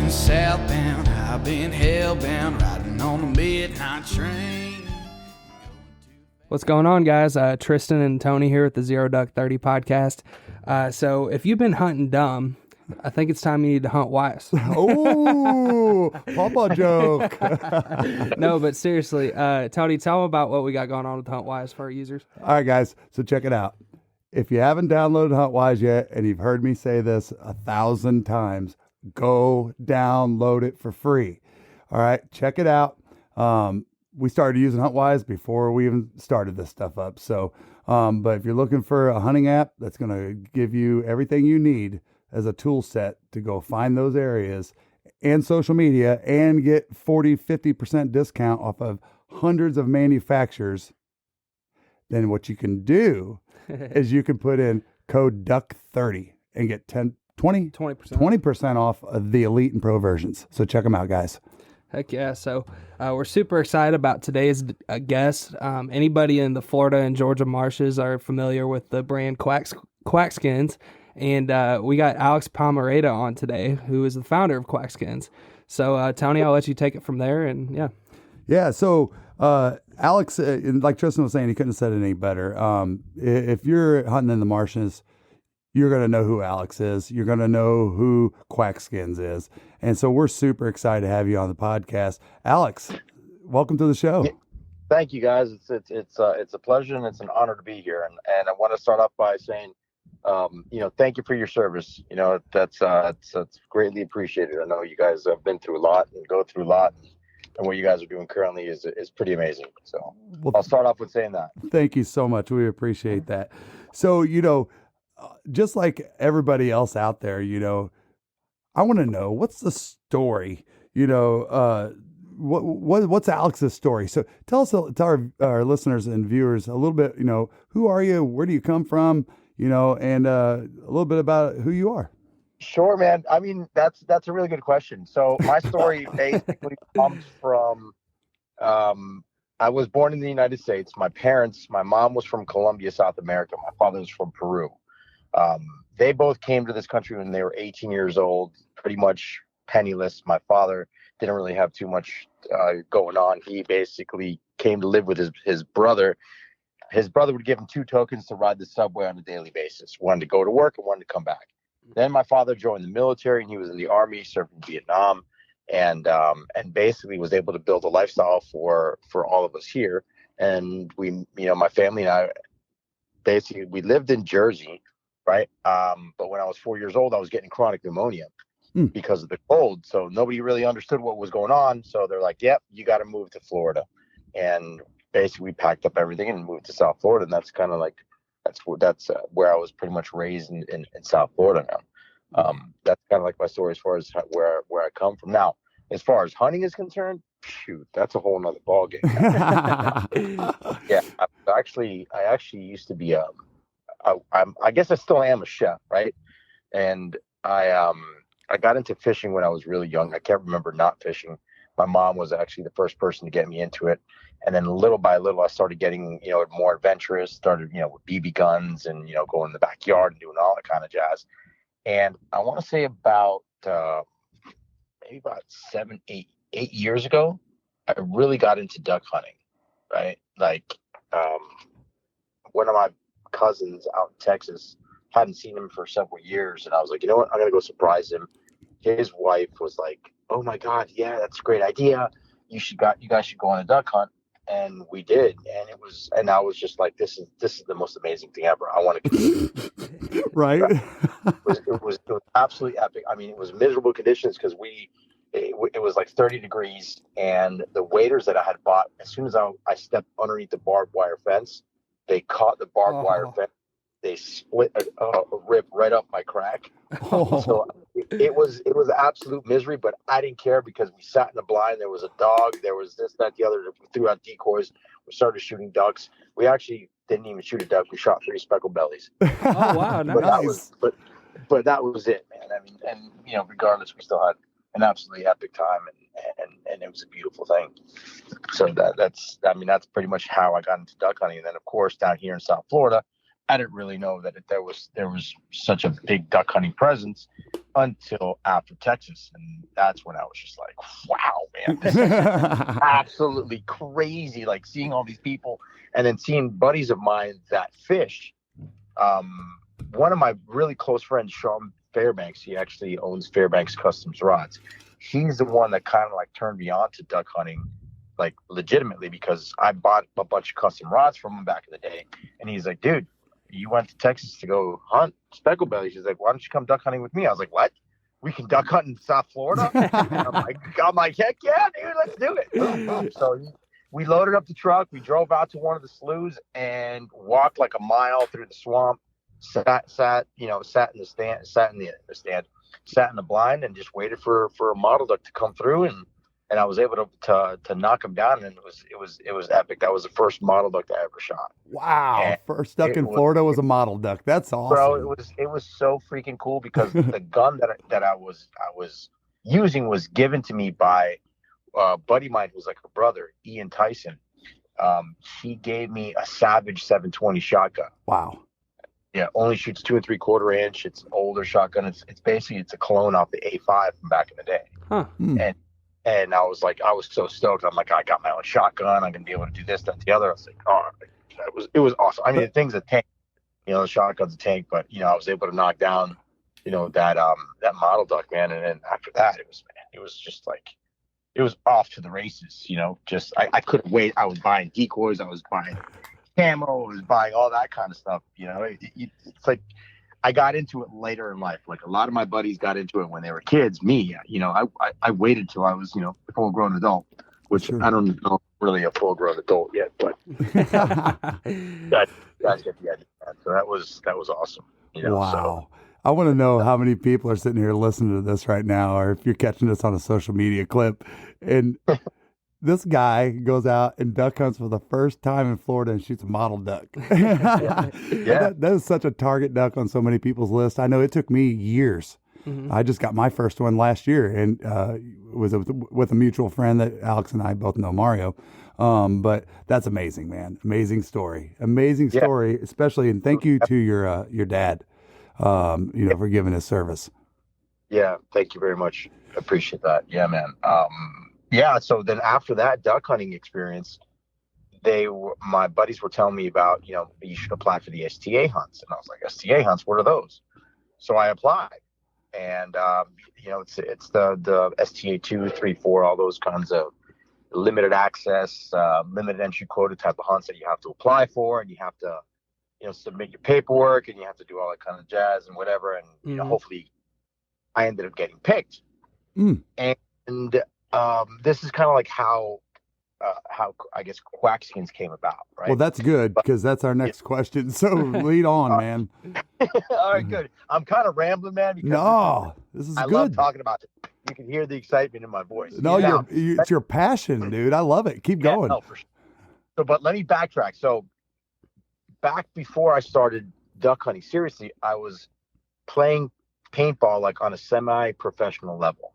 been southbound, I've been hellbound, riding on the midnight train. What's going on, guys? Tristan and Tony here with the Zero Duck 30 podcast. So if you've been hunting dumb, I think it's time you need to hunt wise. Oh, Papa joke. No, but seriously, Tony, tell them about what we got going on with Huntwise for our users. All right, guys. So check it out. If you haven't downloaded Huntwise yet, and you've heard me say this 1,000 times, go download it for free. All right, check it out. We started using Huntwise before we even started this stuff up. So, but if you're looking for a hunting app that's going to give you everything you need as a tool set to go find those areas and social media and get 40-50% discount off of hundreds of manufacturers, then what you can do is you can put in code DUCK30 and get 20% off of the Elite and Pro versions. So check them out, guys. Heck yeah. So we're super excited about today's guest. Anybody in the Florida and Georgia marshes are familiar with the brand Quackskins. And we got Alex Pomareda on today, who is the founder of Quackskins. So, Tony, I'll let you take it from there. And yeah. Yeah. So, Alex, like Tristan was saying, he couldn't have said it any better. If you're hunting in the marshes, you're going to know who Alex is. You're going to know who Quackskins is. And so we're super excited to have you on the podcast. Alex, welcome to the show. Thank you, guys. It's a pleasure and it's an honor to be here. And I want to start off by saying, thank you for your service. That's greatly appreciated. I know you guys have been through a lot and go through a lot, and what you guys are doing currently is pretty amazing. So I'll start off with saying that. Thank you so much. We appreciate that. So, just like everybody else out there, I want to know, what's the story, what's Alex's story? So tell our listeners and viewers a little bit, who are you? Where do you come from? And a little bit about who you are. Sure, man. I mean, that's a really good question. So my story basically comes from, I was born in the United States. My mom was from Colombia, South America. My father was from Peru. They both came to this country when they were 18 years old, pretty much penniless. My father didn't really have too much going on. He basically came to live with his brother. His brother would give him 2 tokens to ride the subway on a daily basis. One to go to work and one to come back. Then my father joined the military, and he was in the Army, served in Vietnam, and basically was able to build a lifestyle for all of us here. And we, my family and I, basically we lived in Jersey, right? But when I was 4 years old, I was getting chronic pneumonia because of the cold. So nobody really understood what was going on. So they're like, "Yep, you got to move to Florida." And basically we packed up everything and moved to South Florida. And that's kind of like, that's where I was pretty much raised in South Florida now. That's kind of like my story as far as where I come from. Now, as far as hunting is concerned, shoot, that's a whole nother ballgame. Yeah, I actually used to be I guess I still am a chef, right? And I got into fishing when I was really young. I can't remember not fishing. My mom was actually the first person to get me into it. And then little by little, I started getting, more adventurous, started, with BB guns and, going in the backyard and doing all that kind of jazz. And I want to say about maybe about 8 years ago, I really got into duck hunting, right? Like one of my cousins out in Texas, hadn't seen him for several years. And I was like, you know what? I'm going to go surprise him. His wife was like, "Oh my God, yeah, that's a great idea. You guys should go on a duck hunt." And we did, and I was just like, this is the most amazing thing ever. I want to right. It was absolutely epic. I mean, it was miserable conditions because it was like 30 degrees, and the waders that I had bought, as soon as I stepped underneath the barbed wire fence, they caught the barbed wire fence. They split a rib right up my crack. So it was absolute misery, but I didn't care because we sat in the blind. There was a dog. There was this, that, the other. We threw out decoys. We started shooting ducks. We actually didn't even shoot a duck. We shot 3 speckled bellies. Oh wow, nice. But that was it, man. I mean, and regardless, we still had an absolutely epic time, and it was a beautiful thing. So that's pretty much how I got into duck hunting. And then of course down here in South Florida, I didn't really know that there was such a big duck hunting presence until after Texas. And that's when I was just like, wow, man, this is absolutely crazy. Like seeing all these people and then seeing buddies of mine that fish. One of my really close friends, Sean Fairbanks, he actually owns Fairbanks Customs Rods. He's the one that kind of like turned me on to duck hunting, like legitimately, because I bought a bunch of custom rods from him back in the day. And he's like, dude, you went to Texas to go hunt speckled bellies. He's like, why don't you come duck hunting with me? I was like, what? We can duck hunt in South Florida? I'm like, heck yeah, dude, let's do it. So we loaded up the truck. We drove out to one of the sloughs and walked like a mile through the swamp. Sat in the blind and just waited for a mottled duck to come through, and I was able to knock him down, and it was epic. That was the first mottled duck I ever shot. Wow. And first duck in Florida was a mottled duck. That's awesome. Bro, it was so freaking cool because the gun that I was using was given to me by a buddy of mine who's like a brother, Ian Tyson. He gave me a Savage 720 shotgun. Wow. Yeah, only shoots 2 3/4 inch. It's an older shotgun. It's basically a clone off the A5 from back in the day. Huh. And I was so stoked. I'm like, I got my own shotgun. I'm gonna be able to do this, that, and the other. I was like, oh, it was awesome. I mean, the thing's a tank. The shotgun's a tank, but I was able to knock down, that model duck, man. And then after that, it was just like, it was off to the races. Just I couldn't wait. I was buying decoys. I was buying camo, I was buying all that kind of stuff. It's like I got into it later in life. Like a lot of my buddies got into it when they were kids. Me, I waited till I was, a full grown adult, which sure. I don't know if I'm really a full grown adult yet, but guys get the idea. So that was awesome. Wow. So. I want to know how many people are sitting here listening to this right now, or if you're catching this on a social media clip, and this guy goes out and duck hunts for the first time in Florida and shoots a mottled duck. Yeah. That is such a target duck on so many people's list. I know it took me years. Mm-hmm. I just got my first one last year, and it was with a mutual friend that Alex and I both know, Mario. But that's amazing, man. Amazing story, especially, and thank you to your dad, for giving his service. Yeah, thank you very much. I appreciate that. Yeah, man. Yeah, so then after that duck hunting experience, my buddies were telling me about, you should apply for the STA hunts. And I was like, STA hunts, what are those? So I applied. And, it's the STA 2, 3, 4, all those kinds of limited access, limited entry quota type of hunts that you have to apply for. And you have to, submit your paperwork, and you have to do all that kind of jazz and whatever. And, hopefully I ended up getting picked. And this is kind of like how I guess Quackskins came about, right? Well, that's good because that's our next question. So lead on, man. All right, good. I'm kind of rambling, man. Because this is I good. love talking about it. You can hear the excitement in my voice. No, it's your passion, dude. I love it. Keep going. No, for sure. So, but let me backtrack. So, back before I started duck hunting seriously, I was playing paintball like on a semi-professional level.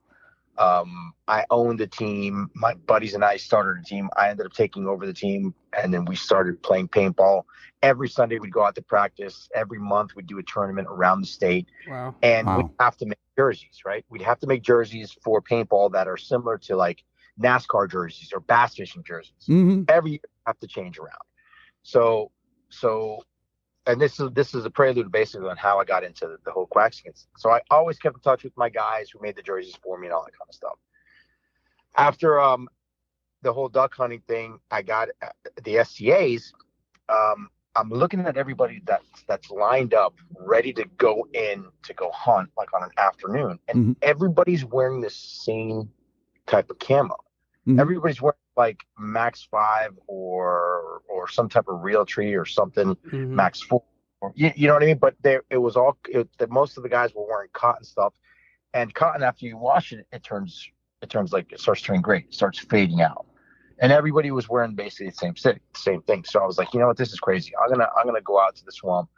I owned a team. My buddies and I started a team. I ended up taking over the team, and then we started playing paintball. Every Sunday we'd go out to practice. Every month we'd do a tournament around the state. Wow. And we'd have to make jerseys, right? We'd have to make jerseys for paintball that are similar to like NASCAR jerseys or bass fishing jerseys. Mm-hmm. Every year we have to change around. So and this is a prelude basically on how I got into the whole Quackskins. So I always kept in touch with my guys who made the jerseys for me and all that kind of stuff. After the whole duck hunting thing, I got the SCAs. I'm looking at everybody that's lined up, ready to go hunt like on an afternoon, and everybody's wearing the same type of camo. Everybody's wearing like Max 5 or some type of Realtree or something, Max 4. You know what I mean? But most of the guys were wearing cotton stuff, and cotton, after you wash it, it starts turning gray. It starts fading out. And everybody was wearing basically the same thing. So I was like, you know what, this is crazy. I'm gonna go out to the swamp.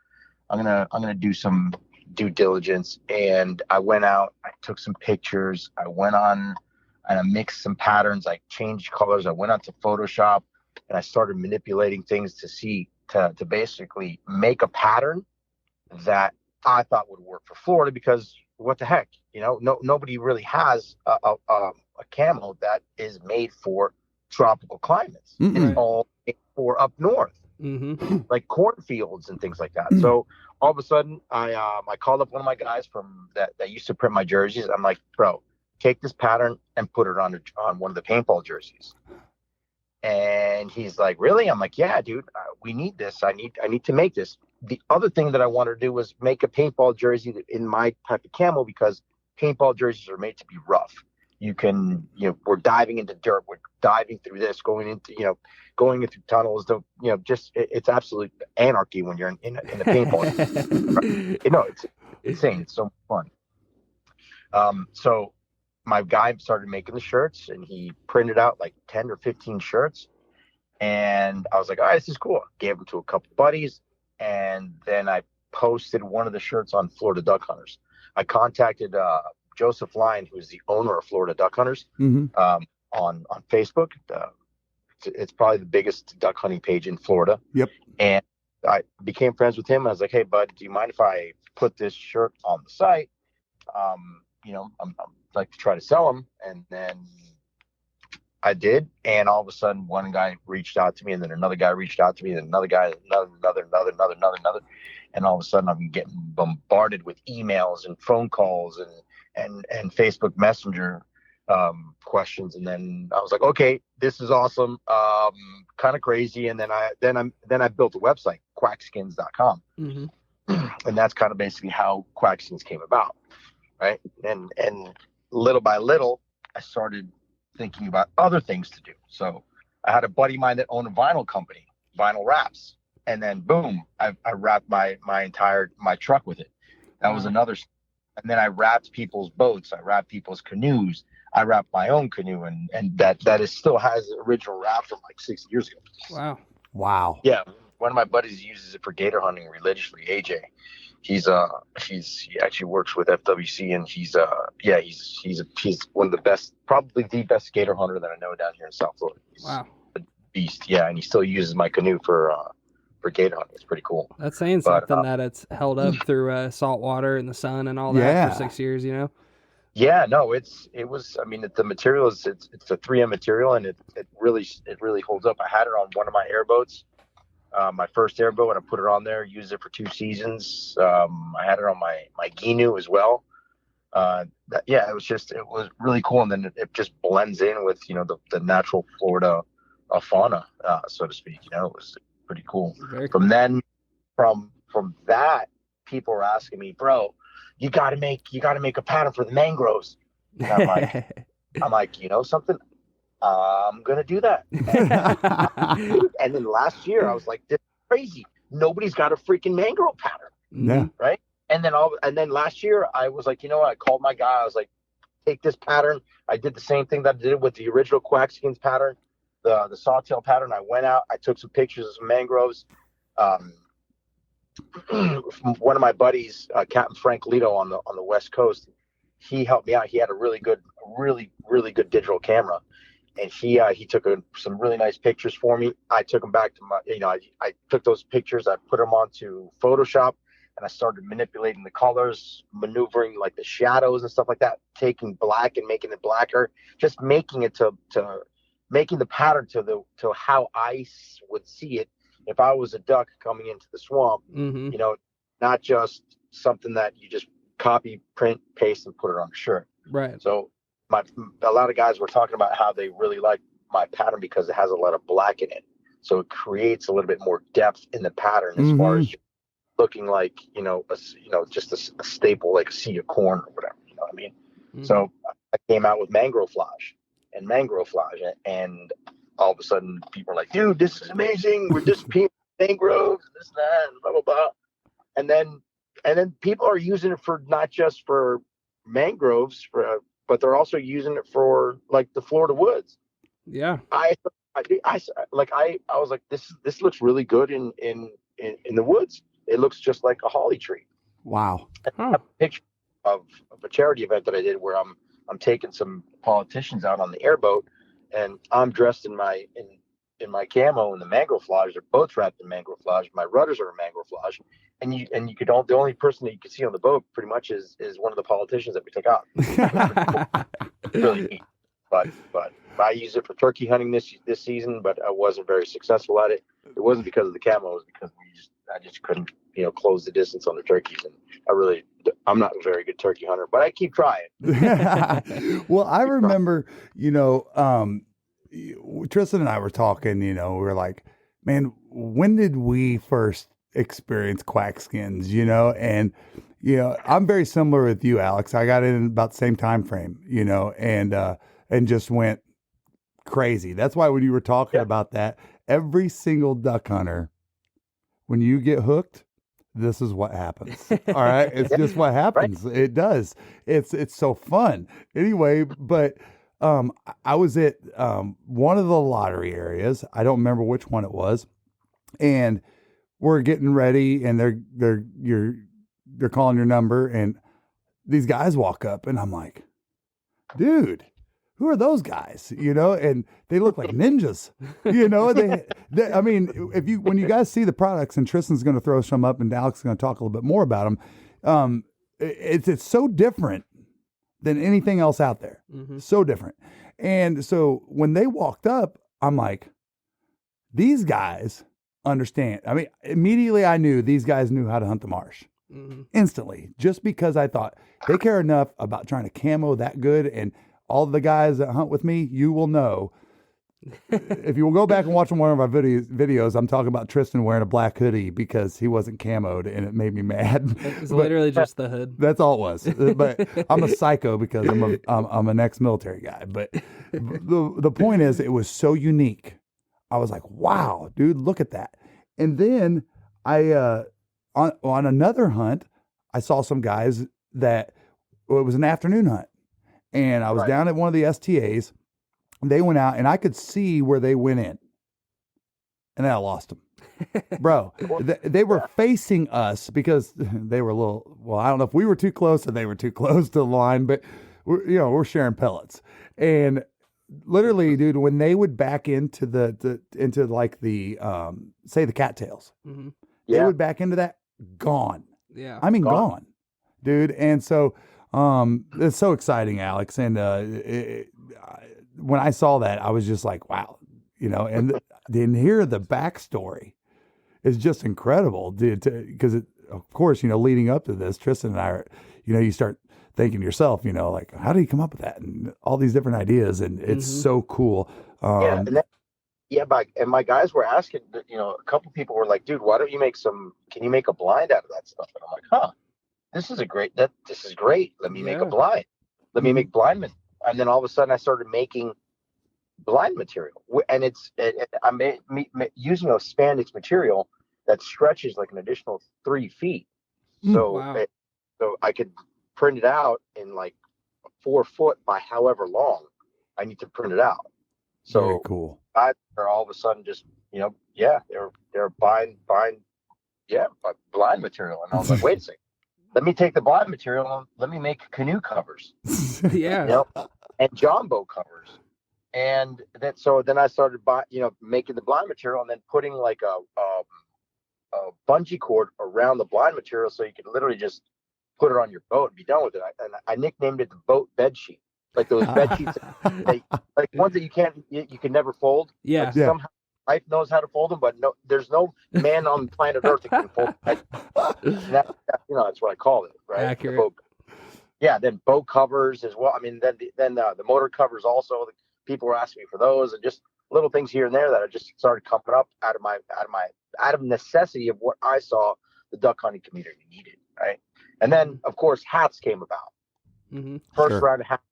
I'm gonna do some due diligence. And I went out, I took some pictures, I went on and I mixed some patterns, I changed colors, I went out to Photoshop, and I started manipulating things to basically make a pattern that I thought would work for Florida, because what the heck? Nobody really has a camo that is made for tropical climates. Mm-mm. It's all made for up north, like cornfields and things like that. So all of a sudden, I called up one of my guys from that used to print my jerseys. I'm like, bro, take this pattern and put it on one of the paintball jerseys. And he's like, really? I'm like, yeah, dude, we need this. I need to make this. The other thing that I wanted to do was make a paintball jersey in my type of camo, because paintball jerseys are made to be rough. We're diving into dirt. We're diving through this, going into tunnels. It's absolute anarchy when you're in a paintball. It's insane. It's so much fun. So my guy started making the shirts, and he printed out like 10 or 15 shirts. And I was like, all right, this is cool. Gave them to a couple buddies. And then I posted one of the shirts on Florida Duck Hunters. I contacted Joseph Lyon, who's the owner of Florida Duck Hunters, on Facebook. It's probably the biggest duck hunting page in Florida. Yep. And I became friends with him. I was like, hey, bud, do you mind if I put this shirt on the site? I'm like to try to sell them. And then I did. And all of a sudden, one guy reached out to me, and then another guy reached out to me, and another guy, another. And all of a sudden, I'm getting bombarded with emails and phone calls and Facebook Messenger questions. And then I was like, okay, this is awesome, kind of crazy. And then I built a website, quackskins.com. And that's kind of basically how Quackskins came about, right? And little by little, I started thinking about other things to do. So I had a buddy of mine that owned a vinyl company, Vinyl Wraps, and then boom, I wrapped my truck with it. That was another. And then I wrapped people's boats, I wrapped people's canoes, I wrapped my own canoe, and that is still has the original wrap from like 6 years ago. Wow. Yeah, one of my buddies uses it for gator hunting religiously. AJ, he actually works with FWC, and he's one of the best, probably the best gator hunter that I know down here in South Florida. He's a beast. Yeah, and he still uses my canoe for gator hunting. It's pretty cool. That's saying something that it's held up through salt water and the sun and all that for 6 years. Yeah, no, it was. I mean, the material is it's a 3M material, and it really holds up. I had it on one of my airboats. My first airboat, and I put it on there, used it for 2 seasons. I had it on my Ginu as well. It was really cool. And then it just blends in with, the natural Florida fauna, so to speak. It was pretty cool. From that, people were asking me, bro, you got to make a pattern for the mangroves. And I'm like, something? I'm going to do that. And then last year I was like, this is crazy. Nobody's got a freaking mangrove pattern. Yeah. Right. And then last year I was like, I called my guy. I was like, take this pattern. I did the same thing that I did with the original Quackskins pattern, the sawtail pattern. I went out, I took some pictures of some mangroves. One of my buddies, Captain Frank Lito on the West Coast, he helped me out. He had a really good digital camera. And he took some really nice pictures for me. I took them back to my, I took those pictures, I put them onto Photoshop, and I started manipulating the colors, maneuvering like the shadows and stuff like that, taking black and making it blacker, just making it to making the pattern to how I would see it if I was a duck coming into the swamp. Not just something that you just copy, print, paste, and put it on a shirt. Right. So a lot of guys were talking about how they really like my pattern because it has a lot of black in it. So it creates a little bit more depth in the pattern as far as looking like, just a staple, like a seed of corn or whatever, you know what I mean? So I came out with mangrovelage, and all of a sudden people are like, dude, this is amazing. We're just mangroves, this and that, and blah, blah, blah. And then people are using it for not just for mangroves, but they're also using it for like the Florida woods. Yeah. I was like, this looks really good in the woods. It looks just like a holly tree. Wow. I have a picture of a charity event that I did where I'm taking some politicians out on the airboat, and I'm dressed in my camo and the mangrovelage. They're both wrapped in mangrovelage. My rudders are in mangrovelage, and you could the only person that you could see on the boat pretty much is one of the politicians that we took out. Really neat. But I used it for turkey hunting this season, but I wasn't very successful at it. It wasn't because of the camo, it was because I just couldn't, close the distance on the turkeys, and I'm not a very good turkey hunter, but I keep trying. Well, I remember, Tristan and I were talking, we were like, man, when did we first experience Quackskins, and, I'm very similar with you, Alex. I got in about the same time frame, and just went crazy. That's why when you were talking about that, every single duck hunter, when you get hooked, this is what happens. All right. It's just what happens. Right. It does. It's so fun. Anyway, but I was at one of the lottery areas. I don't remember which one it was. And we're getting ready, and they're calling your number, and these guys walk up, and I'm like, dude, who are those guys? And they look like ninjas. They I mean, when you guys see the products, and Tristan's going to throw some up, and Alex is going to talk a little bit more about them. It's so different than anything else out there. Mm-hmm. So different. And so when they walked up, I'm like, these guys understand. I mean, immediately I knew these guys knew how to hunt the marsh. Mm-hmm. Instantly, just because I thought they care enough about trying to camo that good. And all the guys that hunt with me, you will know. If you will go back and watch one of our videos, I'm talking about Tristan wearing a black hoodie because he wasn't camoed, and it made me mad. It's literally just the hood. That's all it was. But I'm a psycho because I'm an ex-military guy. But the point is, it was so unique. I was like, wow, dude, look at that. And then I on another hunt, I saw some guys that it was an afternoon hunt. And I was down at one of the STAs. They went out, and I could see where they went in. And then I lost them. Bro, they were facing us because they were a little, I don't know if we were too close or they were too close to the line, but we're sharing pellets. And literally, dude, when they would back into into like the say the cattails, mm-hmm. They would back into that, gone. Yeah. I mean, gone, dude. And so it's so exciting, Alex. And when I saw that, I was just like, wow, and then hear the backstory is just incredible, dude. Because of course, leading up to this, Tristan and I are, you start thinking to yourself, like, how do you come up with that? And all these different ideas. And it's mm-hmm. so cool. And my guys were asking, a couple people were like, dude, why don't you can you make a blind out of that stuff? And I'm like, this is great. Let me make a blind. Let me make blind. And then all of a sudden I started making blind material, and I'm using a spandex material that stretches like an additional 3 feet. So, so I could print it out in like 4 foot by however long I need to print it out. So very cool. They're all of a sudden just, they're buying blind material. And I was like, wait a second, let me take the blind material and let me make canoe covers. Yeah. And John boat covers. And then I started making the blind material and then putting like a bungee cord around the blind material so you could literally just put it on your boat and be done with it. And I nicknamed it the boat bed sheet. Like those bed sheets, like ones that you can never fold. Yeah. Like somehow life knows how to fold them, but no, there's no man on planet Earth that can fold them. That's what I call it, right? Accurate. Then boat covers as well. I mean, then the motor covers also. People were asking me for those, and just little things here and there that I just started coming up out of necessity of what I saw the duck hunting community needed, right? And then of course hats came about. Mm-hmm. First round of hats,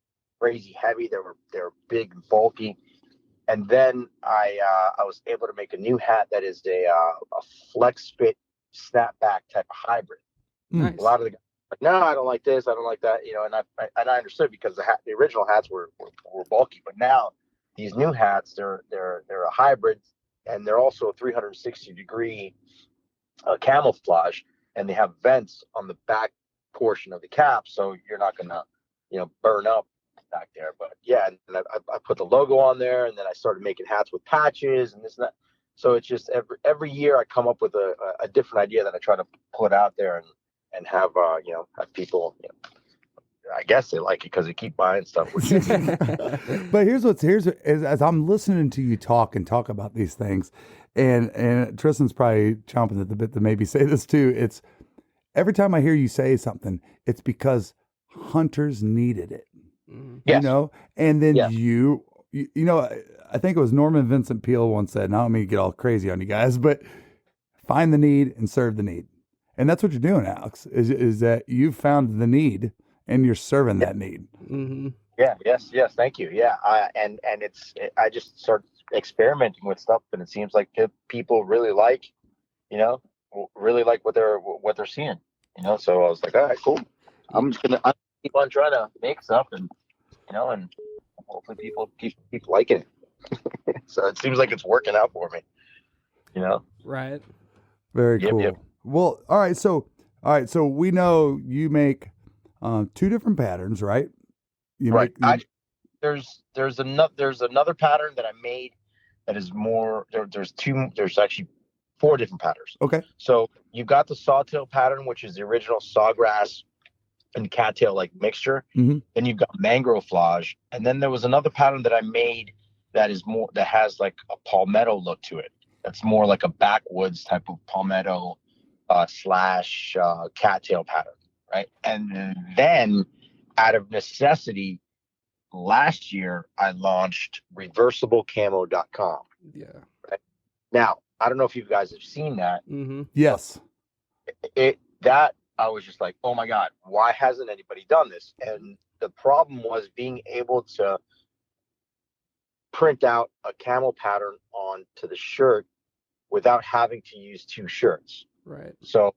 crazy heavy. They were big and bulky. And then I was able to make a new hat that is a flex fit snapback type of hybrid. Nice. A lot of the guys were like, no, I don't like this, I don't like that, and I understood because the original hats were bulky, but now these new hats they're a hybrid, and they're also a 360-degree camouflage, and they have vents on the back portion of the cap, so you're not gonna burn up back there. But and I put the logo on there, and then I started making hats with patches and this and that. So it's just every year I come up with a different idea that I try to put out there and have have people. I guess they like it because they keep buying stuff. Which But here's as I'm listening to you talk about these things, and Tristan's probably chomping at the bit to maybe say this too. It's every time I hear you say something, it's because hunters needed it. Yes. And then Yeah. I think it was Norman Vincent Peale once said, and I don't mean to get all crazy on you guys, but find the need and serve the need. And that's what you're doing, Alex, is that you've found the need and you're serving that need. Mm-hmm. Yeah. Yes. Thank you. Yeah. I just start experimenting with stuff, and it seems like people really like what they're seeing. So I was like, all right, cool. I'm keep on trying to make stuff, and hopefully people keep liking it. So it seems like it's working out for me. Right. Very Yep, cool. yep. Well, all right. So we know you make two different patterns, right? Right. There's another pattern that I made that is more. There's actually 4 different patterns. Okay. So you've got the sawtail pattern, which is the original sawgrass and cattail like mixture. Mm-hmm. Then you've got mangroflage, and then there was another pattern that I made that has like a palmetto look to it. That's more like a backwoods type of palmetto slash cattail pattern, right? And then out of necessity, last year I launched reversiblecamo.com. Yeah. Right? Now, I don't know if you guys have seen that. Mm-hmm. Yes. That I was just like, oh my God, why hasn't anybody done this? And the problem was being able to print out a camel pattern onto the shirt without having to use 2 shirts. Right. So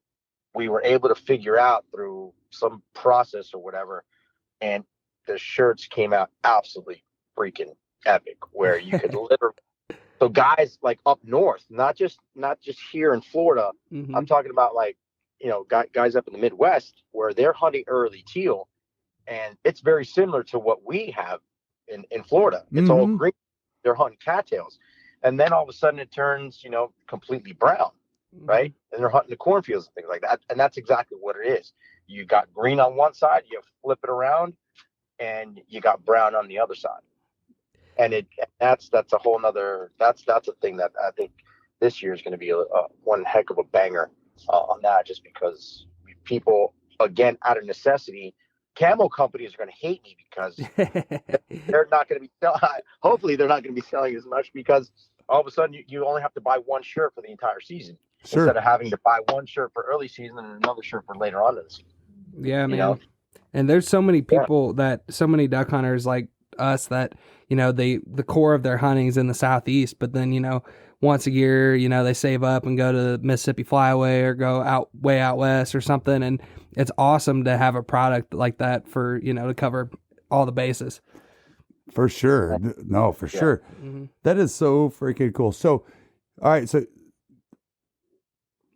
we were able to figure out through some process or whatever, and the shirts came out absolutely freaking epic, where you could literally. So guys like up north, not just here in Florida, Mm-hmm. I'm talking about like, guys up in the Midwest where they're hunting early teal, and it's very similar to what we have in Florida. It's all green. They're hunting cattails, and then all of a sudden it turns, completely brown, right? And they're hunting the cornfields and things like that. And that's exactly what it is. You got green on one side, you flip it around, and you got brown on the other side. And that's a whole nother. That's a thing that I think this year is going to be one heck of a banger on that, just because people, again, out of necessity, camo companies are going to hate me because they're not going to be hopefully they're not going to be selling as much, because all of a sudden you only have to buy 1 shirt for the entire season, instead of having to buy 1 shirt for early season and another shirt for later on in the season. Yeah, man. And there's so many people so many duck hunters like us that, the core of their hunting is in the Southeast, but then, once a year, they save up and go to the Mississippi Flyway or go way out west or something. And it's awesome to have a product like that for, to cover all the bases. For sure. No, for sure. Mm-hmm. That is so freaking cool. So, all right. So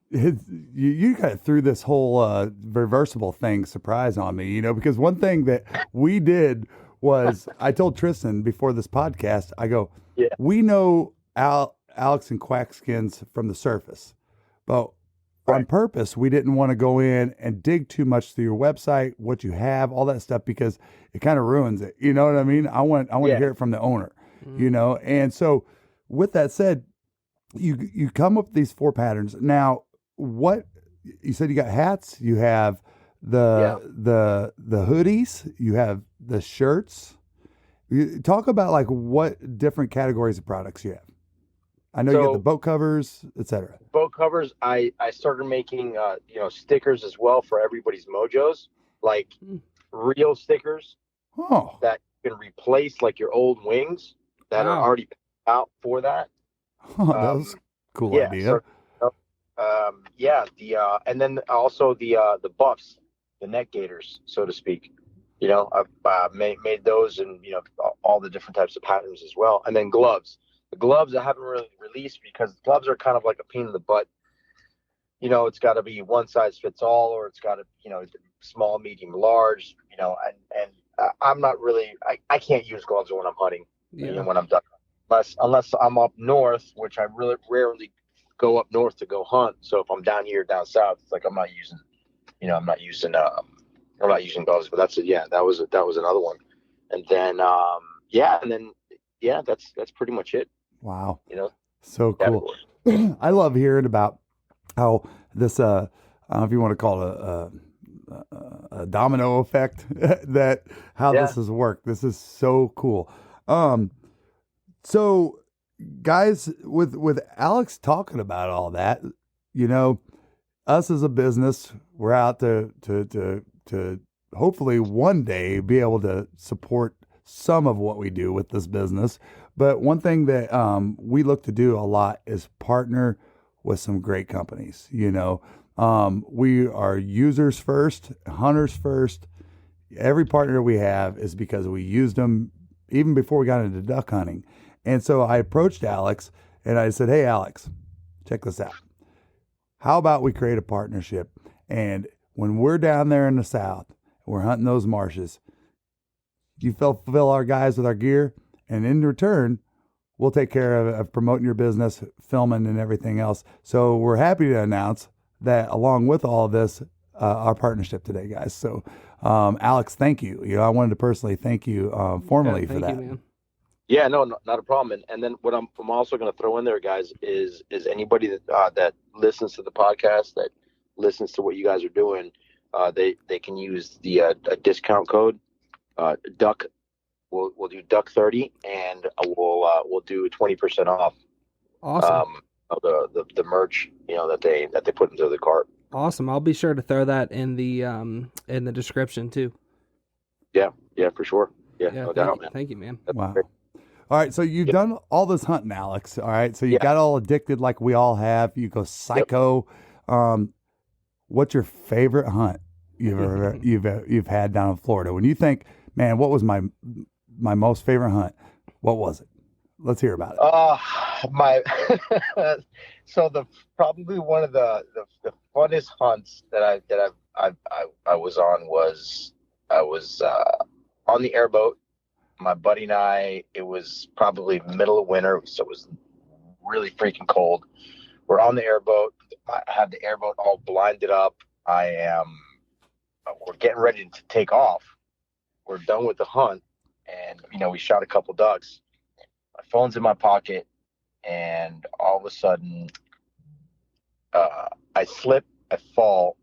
you kind of threw this whole reversible thing surprise on me, because one thing that we did was I told Tristan before this podcast, I go, we know Alex and Quackskins from the surface, but on purpose, we didn't want to go in and dig too much through your website, what you have, all that stuff, because it kind of ruins it. You know what I mean? I want to hear it from the owner, And so with that said, you come up with these 4 patterns. Now, what you said, you got hats, you have the hoodies, you have the shirts. You talk about like what different categories of products you have. I know you got the boat covers, etc. Boat covers. I started making stickers as well for everybody's mojos, like real stickers that you can replace like your old wings that are already out for that. Oh, that was a cool idea. And then also the buffs, the neck gaiters, so to speak. I've made those and all the different types of patterns as well. And then gloves. The gloves I haven't really released because gloves are kind of like a pain in the butt. It's got to be one size fits all, or it's got to small, medium, large. And I'm not really. I can't use gloves when I'm hunting. When I'm done. unless I'm up north, which I really rarely go up north to go hunt. So if I'm down here, down south, it's like I'm not using gloves. But that was another one. And then that's pretty much it. Wow. You know, So cool. I love hearing about how this, I don't know if you want to call it a domino effect, this has worked. This is so cool. So guys, with Alex talking about all that, you know, us as a business, we're out to hopefully one day be able to support some of what we do with this business. But one thing that we look to do a lot is partner with some great companies. You know, we are users first, hunters first. Every partner we have is because we used them even before we got into duck hunting. And so I approached Alex and I said, "Hey, Alex, check this out. How about we create a partnership? And when we're down there in the South, we're hunting those marshes, you fulfill our guys with our gear, and in return, we'll take care of promoting your business, filming, and everything else." So we're happy to announce that along with all of this, our partnership today, guys. So, Alex, thank you. You know, I wanted to personally thank you formally for that. Thank you, man. Yeah, no, not a problem. And then what I'm also going to throw in there, guys, is anybody that listens to the podcast, that listens to what you guys are doing, they can use the a discount code duck. We'll do duck 30, and we'll do 20% off. Awesome. Of the merch, you know, that they put into the cart. Awesome. I'll be sure to throw that in the description too. Yeah, for sure. Yeah, no doubt, man. Thank you, man. Wow. All right, so you've done all this hunting, Alex. All right, so you got all addicted like we all have. You go psycho. Yep. What's your favorite hunt you've had down in Florida? When you think, man, what was my most favorite hunt? What was it? Let's hear about it. So probably one of the funnest hunts that I was on was I was on the airboat. My buddy and I, it was probably middle of winter, so it was really freaking cold. We're on the airboat. I have the airboat all blinded up. We're getting ready to take off. We're done with the hunt, and you know, we shot a couple ducks. My phone's in my pocket, and all of a sudden, I slip, I fall,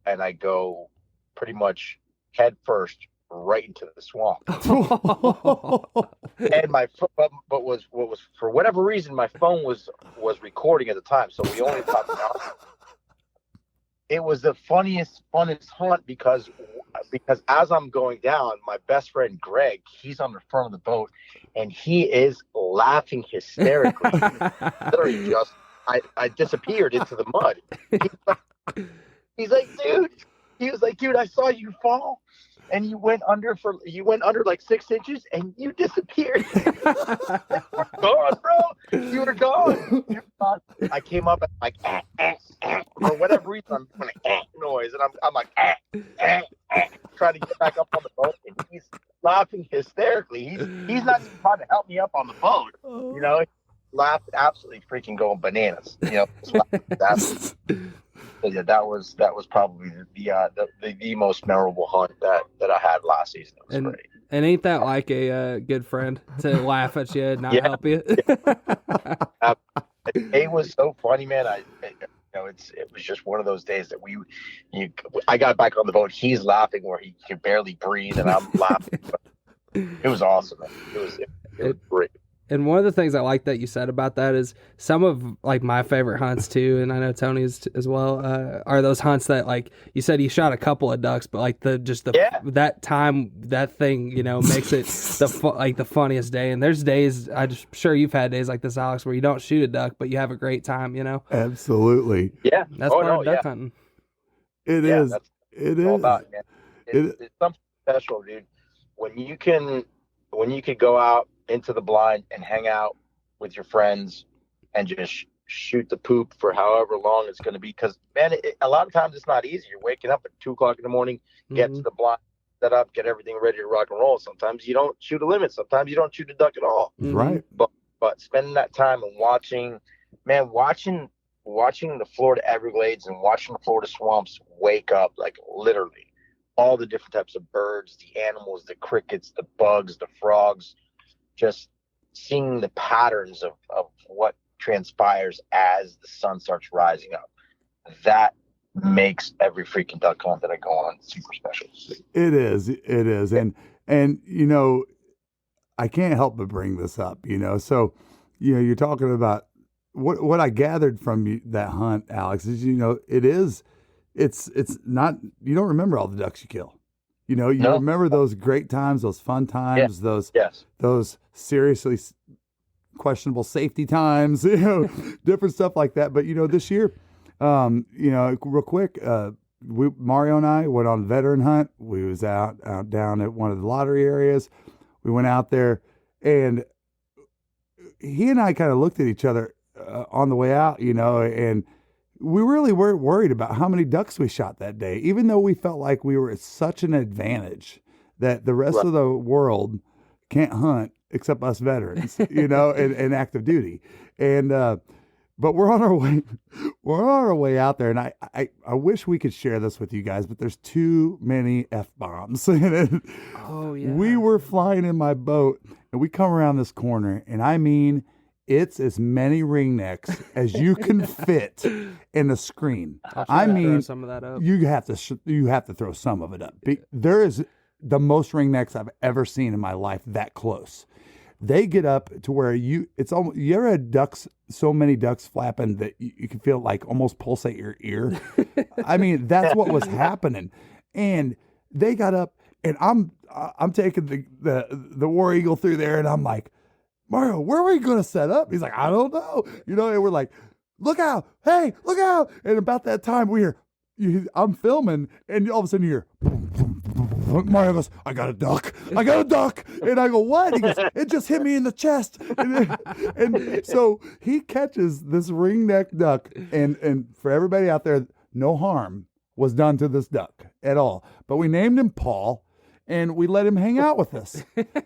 and I go pretty much head first right into the swamp. And what was for whatever reason, my phone was recording at the time, so we only got it was the funnest hunt because as I'm going down, my best friend Greg, he's on the front of the boat, and he is laughing hysterically. Literally, I disappeared into the mud. He's like, dude, I saw you fall, and you went under like 6 inches, and you disappeared. You're gone, bro. You were gone. I came up and like for whatever reason, I'm doing an noise, and I'm like trying to get back up on the boat, and he's laughing hysterically. He's not even trying to help me up on the boat. You know, he laughed absolutely freaking going bananas. You know, that was probably the most memorable hunt that I had last season. It was great. And ain't that like a good friend to laugh at you and not help you? It was so funny, man. It was just one of those days that I got back on the boat. He's laughing where he can barely breathe, and I'm laughing. It was awesome, man. It was great. And one of the things I like that you said about that is some of like my favorite hunts too, and I know Tony's as well, are those hunts that, like you said, you shot a couple of ducks, but like that time, that thing, you know, makes it the funniest day. And there's days, I'm sure you've had days like this, Alex, where you don't shoot a duck, but you have a great time, you know? Absolutely. Yeah. That's part of duck hunting. It is. It is. All about it, man. It's something special, dude. When you can go out into the blind and hang out with your friends and just shoot the poop for however long it's going to be. Because, man, a lot of times it's not easy. You're waking up at 2 o'clock in the morning, get to the blind, set up, get everything ready to rock and roll. Sometimes you don't shoot a limit. Sometimes you don't shoot a duck at all. Right. But but spending that time and watching the Florida Everglades and watching the Florida swamps wake up, like literally all the different types of birds, the animals, the crickets, the bugs, the frogs, just seeing the patterns of what transpires as the sun starts rising up. That makes every freaking duck hunt that I go on super special. It is. And you know, I can't help but bring this up, you know. So, you know, you're talking about what I gathered from that hunt, Alex, is, you know, it's not, you don't remember all the ducks you kill. You know, you remember those great times, those fun times, those seriously questionable safety times, you know, different stuff like that. But, you know, this year, you know, real quick, Mario and I went on a veteran hunt. We was out down at one of the lottery areas. We went out there, and he and I kind of looked at each other on the way out, you know, and we really weren't worried about how many ducks we shot that day, even though we felt like we were at such an advantage that the rest of the world can't hunt except us veterans, you know, and active duty. And, but we're on our way out there. And I wish we could share this with you guys, but there's too many F-bombs. Oh, yeah. We were flying in my boat, and we come around this corner, and I mean, it's as many ringnecks as you can fit in the screen. I mean, some of that up. you have to throw some of it up. There is the most ringnecks I've ever seen in my life that close. They get up to where it's almost, you ever had so many ducks flapping that you can feel like almost pulsate your ear? I mean, that's what was happening. And they got up, and I'm taking the War Eagle through there, and I'm like, Mario, where are we going to set up? He's like, I don't know. You know, and we're like, look out. Hey, look out. And about that time, I'm filming, and all of a sudden you hear, boom, boom, boom, boom. Mario goes, I got a duck. And I go, what? He goes, it just hit me in the chest. And so he catches this ringneck duck, and for everybody out there, no harm was done to this duck at all. But we named him Paul, and we let him hang out with us.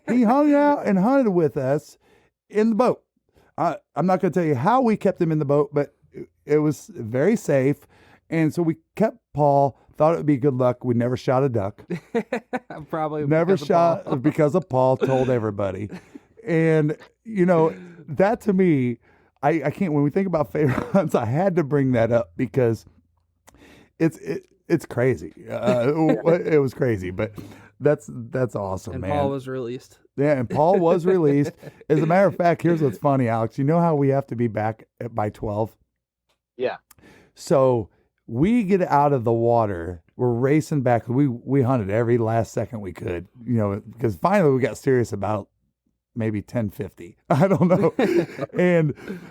He hung out and hunted with us in the boat. I'm not going to tell you how we kept him in the boat, but it was very safe. And so we kept Paul, thought it would be good luck. We never shot a duck. Probably never shot because of Paul, told everybody. And, you know, that to me, I can't, when we think about favorite hunts, I had to bring that up because it's crazy. It was crazy, but that's awesome, and man. Paul was released. Yeah, and Paul was released. As a matter of fact, here's what's funny, Alex. You know how we have to be back by 12? Yeah. So we get out of the water. We're racing back. We hunted every last second we could, you know, because finally we got serious about maybe 10:50. I don't know.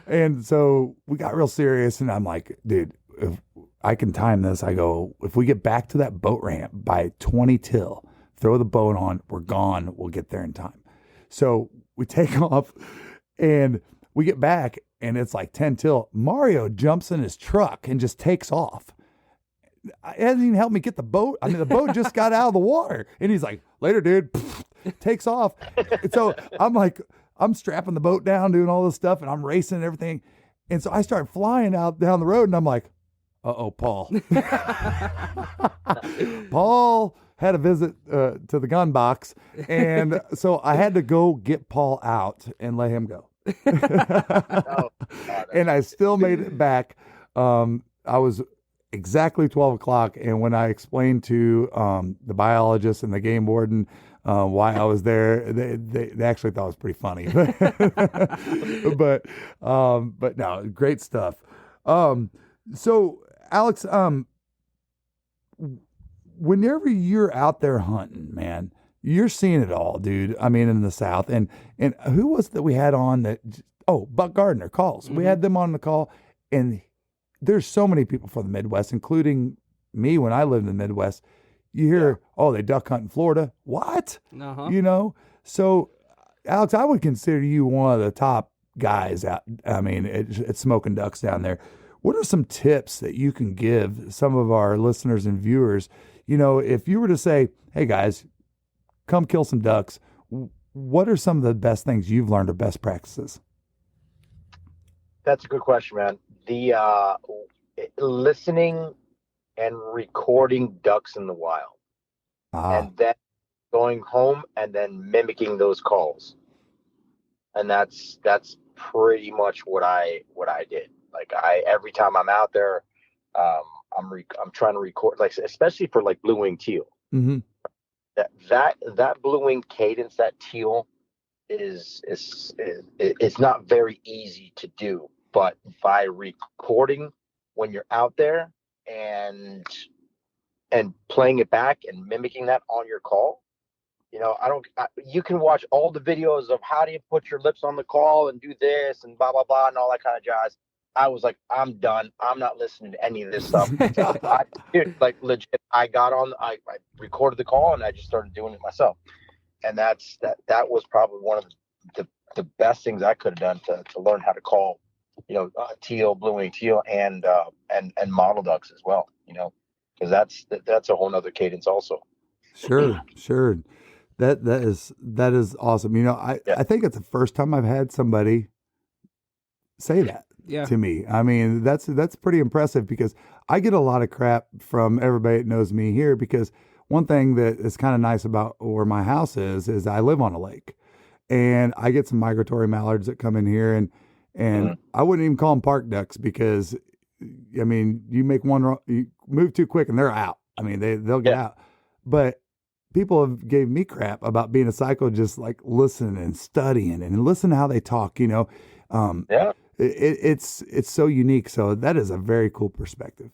and so we got real serious, and I'm like, dude, if I can time this, I go, if we get back to that boat ramp by 20 till, throw the boat on, we're gone. We'll get there in time. So we take off, and we get back, and it's like 10 till. Mario jumps in his truck and just takes off. It hasn't even helped me get the boat. I mean, the boat just got out of the water. And he's like, later, dude. Takes off. And so I'm like, I'm strapping the boat down, doing all this stuff, and I'm racing and everything. And so I start flying out down the road, and I'm like, uh-oh, Paul. Paul had a visit to the gun box. And so I had to go get Paul out and let him go. And I still made it back. I was exactly 12 o'clock. And when I explained to the biologist and the game warden why I was there, they actually thought it was pretty funny. But no, great stuff. So Alex, whenever you're out there hunting, man, you're seeing it all, dude. I mean, in the South. And who was it that we had on that? Oh, Buck Gardner calls. Mm-hmm. We had them on the call. And there's so many people from the Midwest, including me when I lived in the Midwest. You hear, oh, they duck hunt in Florida. What? Uh-huh. You know? So, Alex, I would consider you one of the top guys out. I mean, at smoking ducks down there. What are some tips that you can give some of our listeners and viewers? You know, if you were to say, hey, guys, come kill some ducks, what are some of the best things you've learned or best practices? That's a good question, man. The listening and recording ducks in the wild, Ah, and then going home and then mimicking those calls, and that's pretty much what I did. Like I every time I'm out there, um, I'm trying to record, like especially for like blue wing teal. mm-hmm. That blue wing cadence, that teal is it's not very easy to do, but by recording when you're out there and playing it back and mimicking that on your call. You can watch all the videos of how do you put your lips on the call and do this and blah blah blah and all that kind of jazz. I was like, I'm done. I'm not listening to any of this stuff. Dude, like legit, I recorded the call and I just started doing it myself. And that was probably one of the best things I could have done to learn how to call, teal, blue wing teal, and model ducks as well. Because that's a whole nother cadence also. Sure. That is awesome. Yeah. I think it's the first time I've had somebody say that Yeah. to me. I mean, that's pretty impressive because I get a lot of crap from everybody that knows me here because one thing that is kind of nice about where my house is I live on a lake and I get some migratory mallards that come in here and Mhm. I wouldn't even call them park ducks because I mean, you make one you move too quick and they're out. I mean, they'll get Yeah. out. But people have gave me crap about being a psycho, just like listening and studying and listen to how they talk, Um, Yeah. it's so unique. So that is a very cool perspective.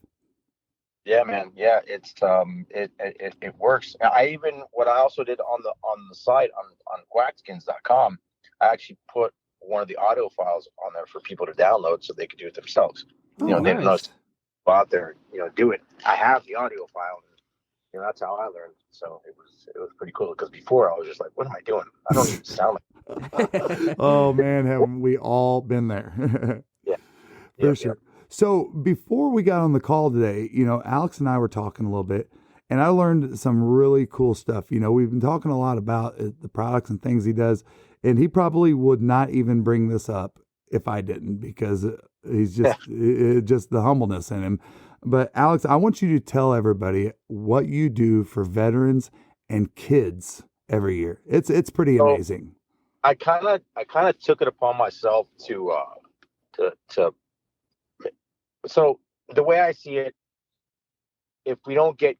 Yeah, man. Yeah, it works. What I also did on the site on quackskins.com, I actually put one of the audio files on there for people to download so they could do it themselves. Oh, They don't know nice. go out there, do it. I have the audio file, and that's how I learned. So it was pretty cool because before I was just like, what am I doing? I don't even sound like. Oh man, haven't we all been there? Yeah. For Yep, sure. yep. So before we got on the call today, Alex and I were talking a little bit, and I learned some really cool stuff. We've been talking a lot about the products and things he does, and he probably would not even bring this up if I didn't, because he's just the humbleness in him. But Alex, I want you to tell everybody what you do for veterans and kids every year. It's pretty So amazing. I kind of took it upon myself to so the way I see it, if we don't get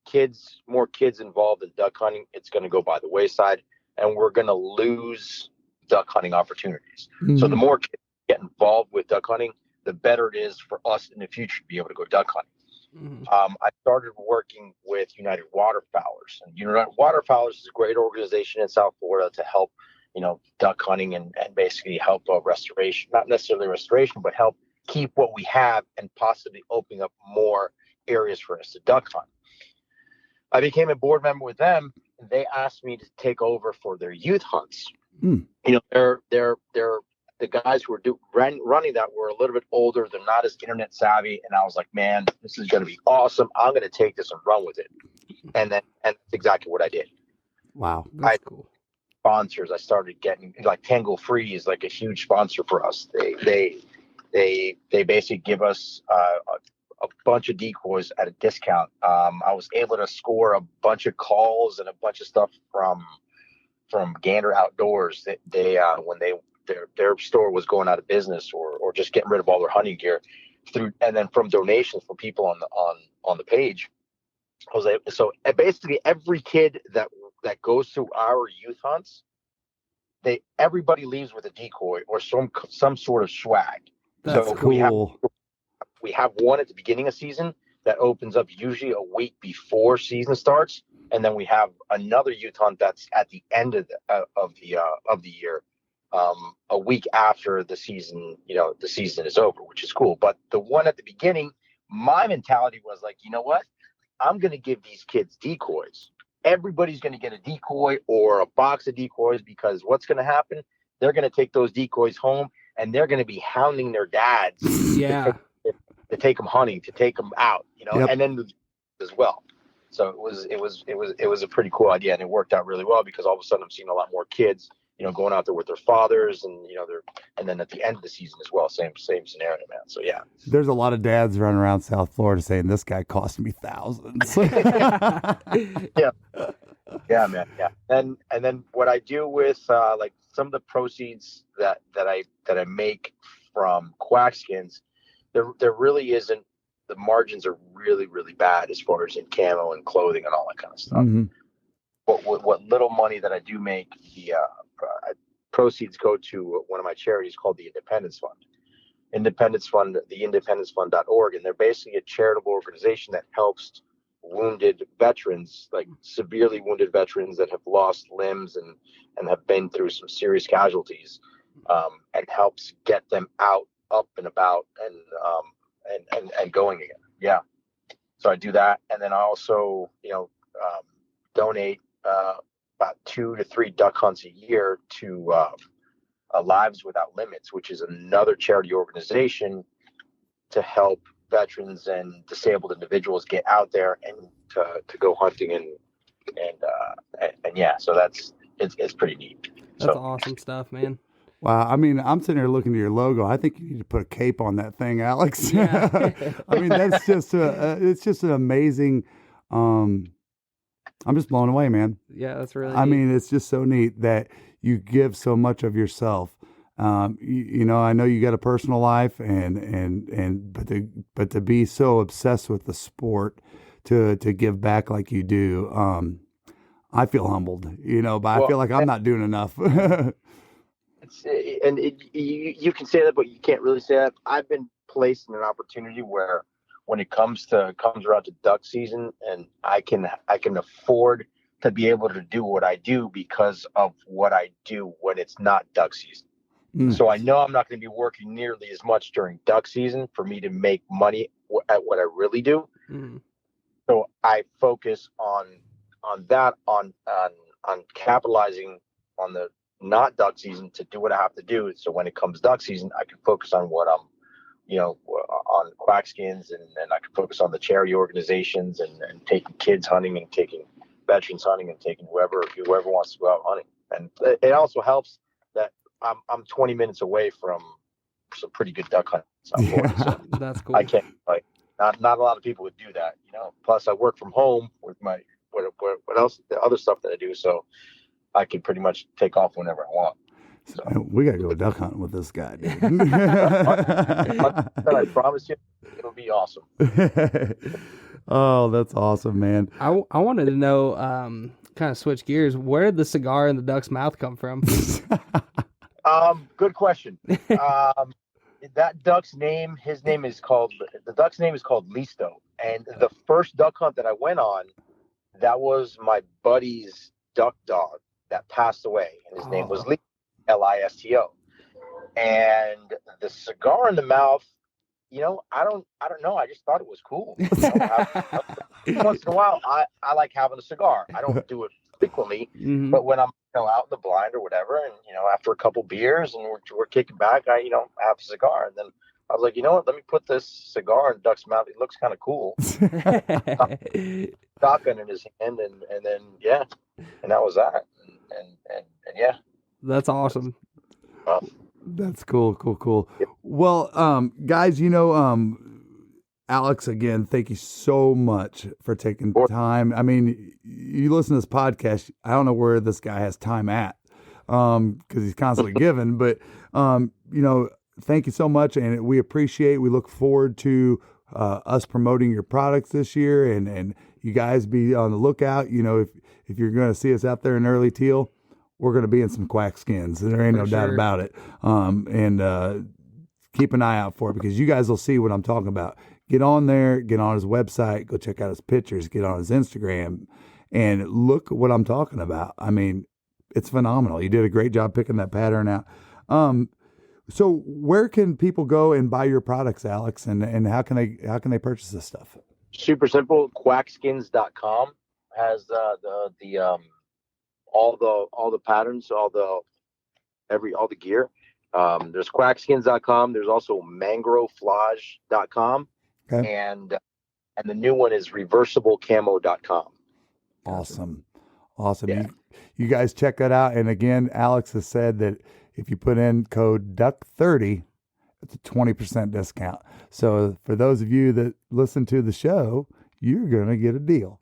more kids involved in duck hunting, it's going to go by the wayside, and we're going to lose duck hunting opportunities. So the Mhm. more kids get involved with duck hunting, the better it is for us in the future to be able to go duck hunting. Mhm. I started working with United Waterfowlers, and United Waterfowlers is a great organization in South Florida to help, duck hunting and basically help restoration, not necessarily restoration, but help keep what we have and possibly opening up more areas for us to duck hunt. I became a board member with them. And they asked me to take over for their youth hunts. Mm. They're the guys who were running that were a little bit older. They're not as internet savvy, and I was like, man, this is going to be awesome. I'm going to take this and run with it. And that's exactly what I did. Wow. That's cool. Sponsors, I started getting, like, Tangle Free is like a huge sponsor for us. They basically give us a bunch of decoys at a discount. I was able to score a bunch of calls and a bunch of stuff from Gander Outdoors. When their store was going out of business or just getting rid of all their hunting gear, and then from donations from people on the page. So basically every kid that goes through our youth hunts, everybody leaves with a decoy or some sort of swag. That's So Cool. we have one at the beginning of season that opens up usually a week before season starts, and then we have another youth hunt that's at the end of the year, a week after the season. The season is over, which is cool. But the one at the beginning, my mentality was like, you know what? I'm going to give these kids decoys. Everybody's going to get a decoy or a box of decoys, because what's going to happen? They're going to take those decoys home and they're going to be hounding their dads Yeah. to take them hunting, to take them out, Yep. and then as well. So it was a pretty cool idea, and it worked out really well because all of a sudden I'm seeing a lot more kids going out there with their fathers, and and then at the end of the season as well, same scenario, man. So yeah, There's a lot of dads running around South Florida saying this guy cost me thousands. yeah, man, yeah. And then what I do with like some of the proceeds that I make from Quackskins, there really isn't. The margins are really, really bad as far as in camo and clothing and all that kind of stuff. Mm-hmm. But what little money that I do make, the proceeds go to one of my charities called the Independence Fund. The independencefund.org, and they're basically a charitable organization that helps wounded veterans, like severely wounded veterans that have lost limbs and have been through some serious casualties, and helps get them out, up and about, and going again. Yeah. So I do that. And then I also, donate about 2 to 3 duck hunts a year to Lives Without Limits, which is another charity organization to help veterans and disabled individuals get out there and to go hunting and yeah. So it's pretty neat. That's awesome stuff, man. Wow, I mean, I'm sitting here looking at your logo. I think you need to put a cape on that thing, Alex. Yeah. I mean, that's just it's just an amazing. I'm just blown away, man. Yeah, that's really. I neat. mean, it's just so neat that you give so much of yourself. I know you got a personal life, but to be so obsessed with the sport, to give back like you do, I feel humbled. But I feel like I'm not doing enough. You can say that, but you can't really say that. I've been placed in an opportunity where when it comes around to duck season, and I can afford to be able to do what I do because of what I do when it's not duck season. So I know I'm not going to be working nearly as much during duck season for me to make money at what I really do. So I focus on capitalizing on the not duck season to do what I have to do. So when it comes duck season, I can focus on what I'm, on Quackskins, and I can focus on the charity organizations and taking kids hunting and taking veterans hunting and taking whoever wants to go out hunting. And it also helps that I'm 20 minutes away from some pretty good duck hunting. So that's cool. I can't, not a lot of people would do that, Plus I work from home with my what else, the other stuff that I do, so I can pretty much take off whenever I want. So we got to go duck hunting with this guy, dude. I promise you, it'll be awesome. Oh, that's awesome, man. I wanted to know, kind of switch gears, where did the cigar in the duck's mouth come from? Good question. That duck's name, the duck's name is called Listo. And the first duck hunt that I went on, that was my buddy's duck dog that passed away, and his name was Listo, Listo. And the cigar in the mouth, I don't know. I just thought it was cool. Once in a while, I like having a cigar. I don't do it frequently, but when I'm out in the blind or whatever, and after a couple beers and we're kicking back, I have a cigar. And then I was like, you know what? Let me put this cigar in Duck's mouth. It looks kind of cool. Shotgun in his hand, and then and that was that. And yeah, that's awesome. That's cool. Yep. Well, guys, Alex, again, thank you so much for taking time. I mean, you listen to this podcast, I don't know where this guy has time at, because he's constantly giving, but, thank you so much. And we look forward to us promoting your products this year, and you guys be on the lookout. If you're going to see us out there in early teal, we're going to be in some Quackskins. There ain't no doubt about it. And keep an eye out for it, because you guys will see what I'm talking about. Get on there, get on his website, go check out his pictures, get on his Instagram, and look what I'm talking about. I mean, it's phenomenal. You did a great job picking that pattern out. So where can people go and buy your products, Alex, and how can they purchase this stuff? Super simple. Quackskins.com has all the patterns, all the gear. There's Quackskins.com. There's also mangroveflage.com. Okay. And the new one is reversiblecamo.com. Awesome. Awesome. Yeah. You guys check that out. And again, Alex has said that if you put in code DUCK30, it's a 20% discount. So for those of you that listen to the show, you're going to get a deal.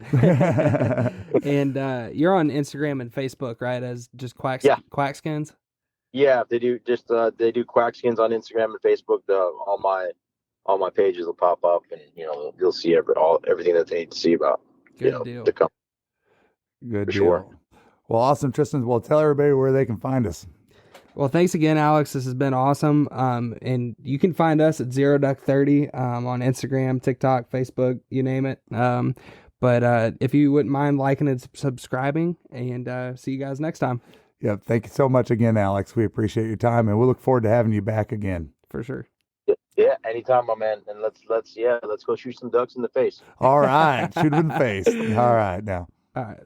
And you're on Instagram and Facebook, right? As just Quackskins? Yeah, they do Quackskins on Instagram and Facebook. All my pages will pop up, and you'll see everything that they need to see about Good deal. the company. Good For deal. sure. Well, awesome, Tristan. Well, tell everybody where they can find us. Well, thanks again, Alex. This has been awesome. And you can find us at ZeroDuck30 on Instagram, TikTok, Facebook, you name it. But if you wouldn't mind liking and subscribing, and see you guys next time. Yeah, thank you so much again, Alex. We appreciate your time, and we look forward to having you back again. For sure. Yeah, anytime, my man. And let's go shoot some ducks in the face. All right, shoot him in the face. All right, now. All right.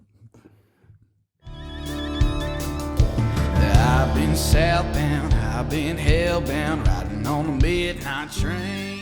I've been southbound, I've been hellbound, riding on a midnight train.